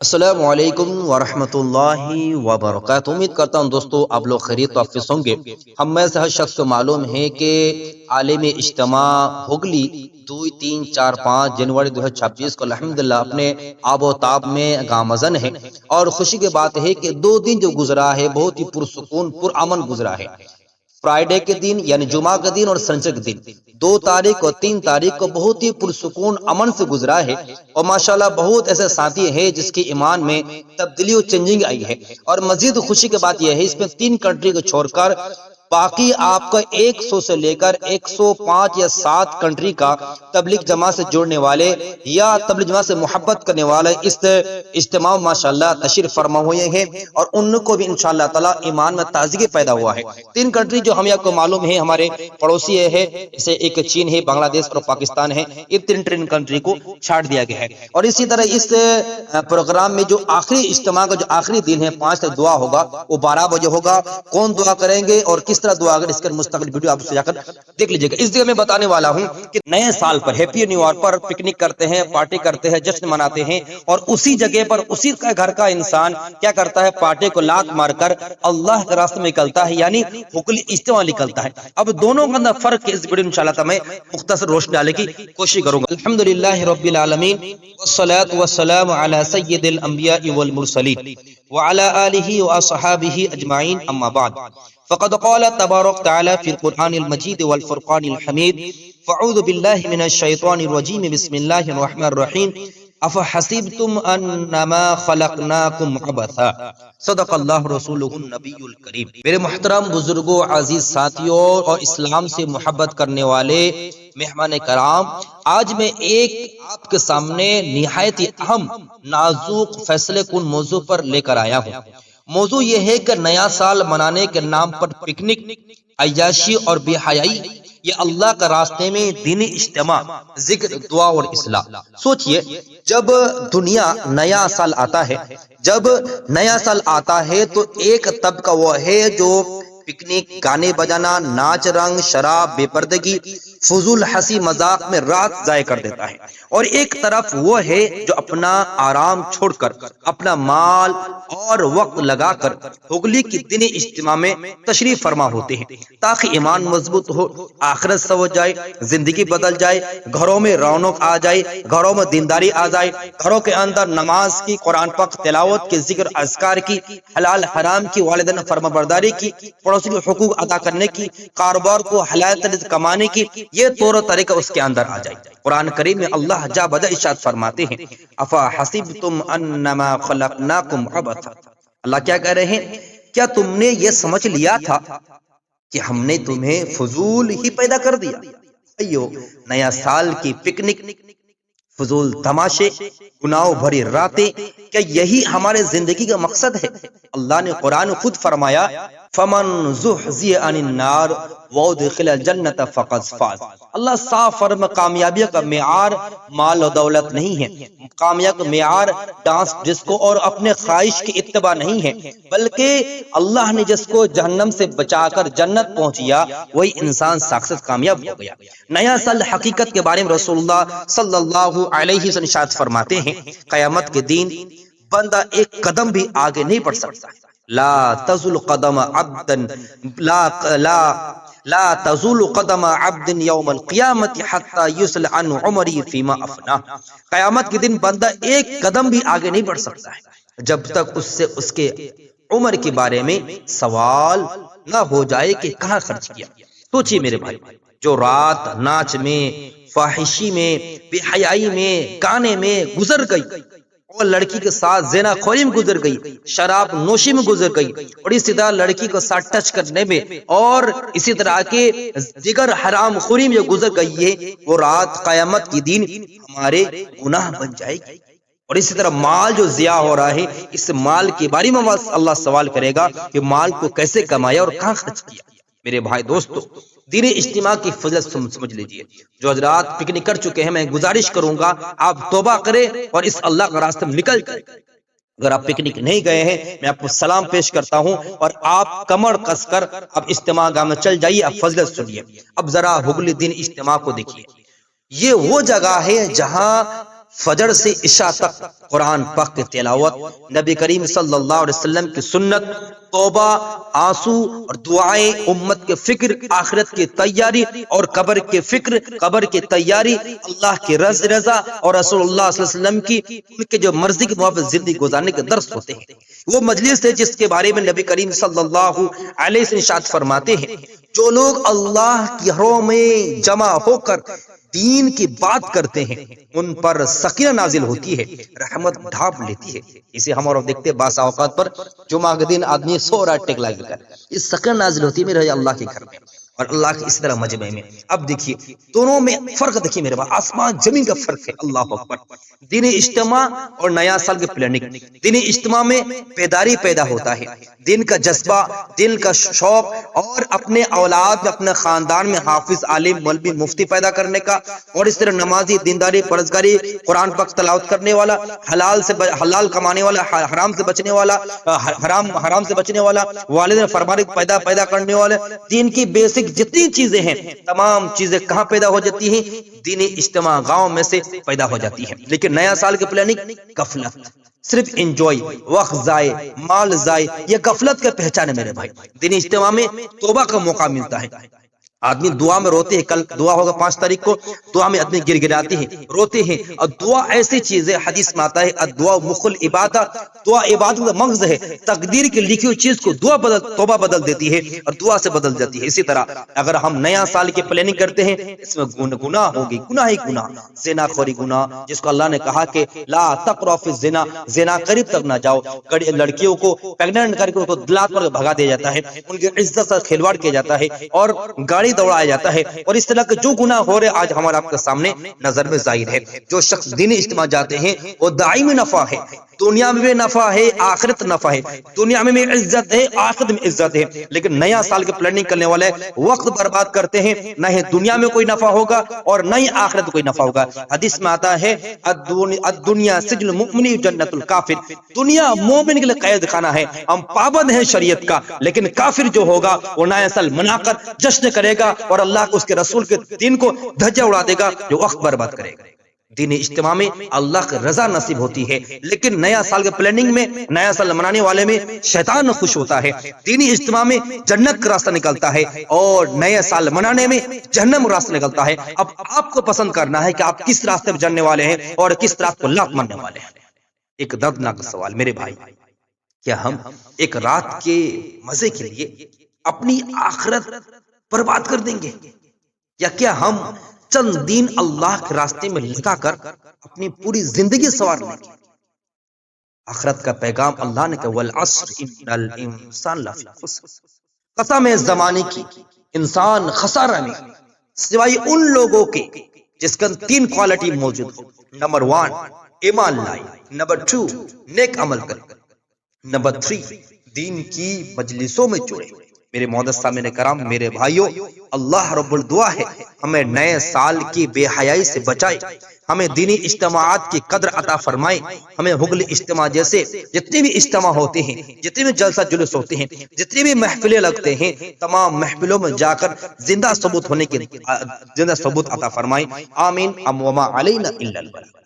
السلام علیکم ورحمۃ اللہ وبرکاتہ۔ امید کرتا ہوں دوستو آپ لوگ خیریت و عافیت ہوں گے۔ ہم میں سے ہر شخص کو معلوم ہے کہ عالم اجتماع ہوگلی 2، 3، 4، 5 جنوری 2026 کو الحمدللہ اپنے آب و تاب میں گامزن ہے، اور خوشی کی بات ہے کہ 2 دن جو گزرا ہے بہت ہی پرسکون پرامن گزرا ہے۔ فرائیڈے کے دن یعنی جمعہ کے دن اور سنیچر کے دن 2 تاریخ اور 3 تاریخ کو بہت ہی پرسکون امن سے گزرا ہے، اور ماشاءاللہ بہت ایسے ساتھی ہیں جس کی ایمان میں تبدیلی و چینجنگ آئی ہے۔ اور مزید خوشی کی بات یہ ہے اس میں 3 کنٹری کو چھوڑ کر باقی آپ کا 100 سے لے کر 105 یا 7 کنٹری کا تبلیغ جماعت سے جڑنے والے یا تبلیغ جماعت سے محبت کرنے والے اس اجتماع ماشاءاللہ تشریف فرما ہوئے ہیں، اور ان کو بھی انشاءاللہ تعالی ایمان میں تازگی پیدا ہوا ہے۔ 3 کنٹری جو ہم کو معلوم ہے ہمارے پڑوسی ہے، جیسے ایک چین ہے، بنگلہ دیش اور پاکستان ہے۔ یہ 3 کنٹری کو چھاڑ دیا گیا ہے۔ اور اسی طرح اس پروگرام میں جو آخری اجتماع کا جو آخری دن ہے 5 تک دعا ہوگا، وہ 12 بجے ہوگا۔ کون دعا کریں گے اور کس طرح دعا کریں، اس کا مستقل ویڈیو آپ سے جا کر دیکھ لیجیے گا۔ اس جگہ میں بتانے والا ہوں کہ نئے سال پر ہیپی نیو ایئر پر پکنک کرتے ہیں، پارٹی کرتے ہیں، جشن مناتے ہیں، اور اسی جگہ پر اسی کا گھر کا انسان کیا کرتا ہے، پارٹی کو لات مار کر اللہ کے راستے میں نکلتا ہے، یعنی حقلی اجتماع نکلتا ہے۔ اب دونوں کا اندر فرق ہے، اس ویڈیو انشاءاللہ تعالی میں مختصر روشنی ڈالنے کی کوشش کروں گا۔ الحمدللہ رب العالمین والصلاة والسلام علی سید الانبیاء والمرسلین وعلی آلہ واصحابہ اجمعین، اما بعد فقد قال تبارک تعالی فی القرآن المجید والفرقان الحمید، فاعوذ باللہ من الشیطان الرجیم، بسم اللہ الرحمن الرحیم، افحسبتم انما خلقناکم عبثا، صدق اللہ رسولہ النبی الکریم۔ میرے محترم بزرگوں، عزیز ساتھیوں اور اسلام سے محبت کرنے والے مہمان کرام، آج میں ایک آپ کے سامنے نہایت اہم نازک فیصلے کن موضوع پر لے کر آیا ہوں۔ موضوع یہ ہے کہ نیا سال منانے کے نام پر پکنک، عیاشی اور بے حیائی، یہ اللہ کا راستے میں دینی اجتماع، ذکر، دعا اور اصلاح۔ سوچئے، جب دنیا نیا سال آتا ہے، جب نیا سال آتا ہے تو ایک طبقہ وہ ہے جو پکنک، گانے بجانا، ناچ رنگ، شراب، بے پردگی، فضول ہنسی مذاق میں رات ضائع کر دیتا ہے، اور ایک طرف وہ ہے جو اپنا آرام چھوڑ کر اپنا مال اور وقت لگا کر ہوگلی کی دینی اجتماع میں تشریف فرما ہوتے ہیں، تاکہ ایمان مضبوط ہو، آخرت سنور جائے، زندگی بدل جائے، گھروں میں رونق آ جائے، گھروں میں دینداری آ جائے، گھروں کے اندر نماز کی، قرآن پاک تلاوت کی، ذکر اذکار کی، حلال حرام کی، والدین فرما برداری کی، پڑوسی کے حقوق ادا کرنے کی، کاروبار کو حلال طریقے سے کمانے کی، یہ طور و طریقہ اس کے اندر آ جائے۔ قرآن کریم میں اللہ جا بجا ارشاد فرماتے ہیں، افا حسبتم انما خلقناکم عبثا، اللہ کیا کہہ رہے ہیں، کیا تم نے یہ سمجھ لیا تھا کہ ہم نے تمہیں فضول ہی پیدا کر دیا؟ ایو، نیا سال کی پکنک، فضول تماشے، گناہوں بھری راتیں، کیا یہی ہمارے زندگی کا مقصد ہے؟ اللہ نے قرآن خود فرمایا، فمن زحزح عن النار وادخل الجنت فقد فاز۔ اللہ صاف فرما، کامیابی کا معیار مال و دولت نہیں ہے، کامیابی کا معیار ڈانس ڈسکو اور اپنے خواہش کی اتباع نہیں ہے، بلکہ اللہ نے جس کو جہنم سے بچا کر جنت پہنچیا وہی انسان ساکشات کامیاب ہو گیا۔ نیا سال حقیقت کے بارے میں رسول اللہ صلی اللہ علیہ وسلم ارشاد فرماتے ہیں، قیامت کے دن بندہ ایک قدم بھی آگے نہیں بڑھ سکتا، لا تزول قدم عبد لا تزول قدم عبد یوم القیامت حتی یسأل عن عمری فیما افنا، قیامت کے دن بندہ ایک قدم بھی آگے نہیں بڑھ سکتا ہے جب تک اس سے اس کے عمر کے بارے میں سوال نہ ہو جائے کہ کہاں خرچ کیا۔ سوچئے میرے بھائی، جو رات ناچ میں، فاحشی میں، بے حیائی میں، گانے میں گزر گئی، اور لڑکی کے ساتھ زنا خوری میں گزر گئی، شراب نوشی میں گزر گئی، اور اسی طرح لڑکی کو ساتھ ٹچ کرنے میں اور اسی طرح کے دیگر حرام خوری میں گزر گئی ہے، وہ رات قیامت کی دن ہمارے گناہ بن جائے گی۔ اور اسی طرح مال جو ضیاع ہو رہا ہے، اس مال کے بارے میں اللہ سوال کرے گا کہ مال کو کیسے کمایا اور کہاں خرچ کیا۔ میرے بھائی دوستو، دین اجتماع کی فضیلت سمجھ لیجئے۔ جو حضرات پکنک کر چکے ہیں، میں گزارش کروں گا آپ توبہ کریں اور اس اللہ کا راستے میں نکل جائیں۔ اگر آپ پکنک نہیں گئے ہیں، میں آپ کو سلام پیش کرتا ہوں، اور آپ کمر کس کر اب اجتماع گاہ میں چل جائیے، اب فضیلت سنیے۔ اب ذرا ہوگلی دین اجتماع کو دیکھیے، یہ وہ جگہ ہے جہاں فجر سے عشاء تک قرآن پاک کی تلاوت، نبی کریم صلی اللہ علیہ وسلم کی سنت، توبہ، آنسو اور دعائیں، امت کے فکر، آخرت کی تیاری اور قبر کے فکر، قبر کی تیاری، اللہ کی رضا اور رسول اللہ صلی اللہ علیہ وسلم کی ان کے جو مرضی کے موافق زندگی گزارنے کے درس ہوتے ہیں۔ وہ مجلس ہے جس کے بارے میں نبی کریم صلی اللہ علیہ وسلم ارشاد فرماتے ہیں، جو لوگ اللہ کی گھروں میں جمع ہو کر دین کی بات کرتے ہیں ان پر سکینہ نازل ہوتی ہے، رحمت ڈھانپ لیتی ہے۔ اسے ہم اور دیکھتے ہیں بعض اوقات پر جمعہ کے دن آدمی سو رہا ٹیک لگا کر، اس سکینہ نازل ہوتی ہے میرے اللہ کے گھر میں اور اللہ کی اسی طرح مجمع میں۔ اب دیکھیے دونوں میں فرق دیکھیے میرے بھائی، آسمان زمین کا فرق ہے۔ اللہ اکبر۔ دینی اجتماع اور نیا سال کی پلاننگ، دینی اجتماع میں بیداری پیدا ہوتا ہے، دین کا جذبہ، دل کا شوق اور اپنے اولاد میں اپنے خاندان میں حافظ، عالم، مولوی، مفتی پیدا کرنے کا، اور اس طرح نمازی، دینداری، پرہیزگاری، قرآن پاک تلاوت کرنے والا، حلال کمانے والا، حرام سے بچنے والا، حرام سے بچنے والا، والدین فرمانے کو پیدا کرنے والا، دین کی بیسک جتنی چیزیں ہیں تمام چیزیں کہاں پیدا ہو جاتی ہیں؟ دینی اجتماع گاؤں میں سے پیدا ہو جاتی ہے۔ لیکن نیا سال کی پلاننگ غفلت، صرف انجوائے، وقت ضائع، مال ضائع، یہ غفلت کا پہچان ہے میرے بھائی۔ دینی اجتماع میں توبہ کا موقع ملتا ہے، آدمی دعا میں روتے ہیں، کل دعا ہوگا 5 تاریخ کو، دعا میں آدمی گر گراتے ہیں، روتے ہیں، اور دعا ایسی چیز ہے، حدیث میں آتا ہے الدعاء مخ العبادہ، دعا عبادت کا مغز ہے، تقدیر کی لکھی ہوئی چیز کو توبہ بدل دیتی ہے اور دعا سے بدل جاتی ہے۔ اسی طرح اگر ہم نیا سال کی پلاننگ کرتے ہیں، اس میں گناہ ہوگی، گناہ ہی گناہ، زنا خوری گناہ، جس کو اللہ نے کہا کہ لا تقربوا الزنا، زنا قریب تک نہ جاؤ، لڑکیوں کو پیگنٹ کر کے ان کو دلات پر بھگا دیا جاتا ہے، ان کی عزت سے کھلواڑ کیا جاتا ہے اور گاڑی دوڑایا جاتا ہے، اور اس طرح کے جو گناہ ہو رہے آج ہمارے آپ کے سامنے نظر میں ظاہر ہے۔ جو شخص دینی اجتماع جاتے ہیں وہ دائمی نفع ہے، دنیا میں بھی نفع ہے، آخرت نفع ہے، دنیا میں بھی عزت ہے، آخرت میں عزت ہے۔ لیکن نیا سال کی پلاننگ کرنے والے وقت برباد کرتے ہیں، نہ ہی دنیا میں کوئی نفع ہوگا اور نہ ہی آخرت میں کوئی نفع ہوگا۔ حدیث میں آتا ہے الدنیا سجن المؤمن جنت الکافر، دنیا مومن کے لیے قید خانہ ہے، ہم پابند ہیں شریعت کا، لیکن کافر جو ہوگا وہ نیا سال منا کر جشن کرے گا اور اللہ کو اس کے رسول کے دین کو دھجا اڑا دے گا، جو وقت برباد کرے گا۔ دینی اجتماع میں اللہ کی رضا نصیب ہوتی ہے، لیکن نیا سال کے پلاننگ میں، نیا سال منانے والے میں شیطان خوش ہوتا ہے۔ دینی اجتماع میں جنت کا راستہ نکلتا ہے اور نئے سال منانے میں جہنم کا راستہ نکلتا ہے۔ اب آپ کو پسند کرنا ہے کہ آپ کس راستے پہ جاننے والے ہیں اور کس راستے کو لات مارنے والے ہیں۔ ایک دردناک سوال میرے بھائی، کیا ہم ایک رات کے مزے کے لیے اپنی آخرت برباد کر دیں گے، یا کیا ہم چند دن اللہ کے راستے میں لگا کر اپنی پوری زندگی سنوار لیں گے؟ آخرت کا پیغام اللہ نے کہا والعصر ان الانسان لفی خسر، قسم ہے زمانے کی، انسان خسارہ میں سوائے ان لوگوں کے جس کا 3 کوالٹی موجود ہو۔ نمبر 1 ایمان لائے، نمبر 2 نیک عمل کرے، نمبر 3 دین کی مجلسوں میں جڑے۔ میرے معزز سامعین کرام، میرے بھائیوں، اللہ رب الدعا ہے ہمیں نئے سال کی بے حیائی سے بچائے، ہمیں دینی اجتماعات کی قدر عطا فرمائے، ہمیں حگل اجتماع جیسے جتنے بھی اجتماع ہوتے ہیں، جتنے بھی جلسہ جلوس ہوتے ہیں، جتنی بھی محفلیں لگتے ہیں، تمام محفلوں میں جا کر زندہ ثبوت ہونے کی زندہ ثبوت عطا فرمائے۔ آمین۔ وما علینا الا البلاغ۔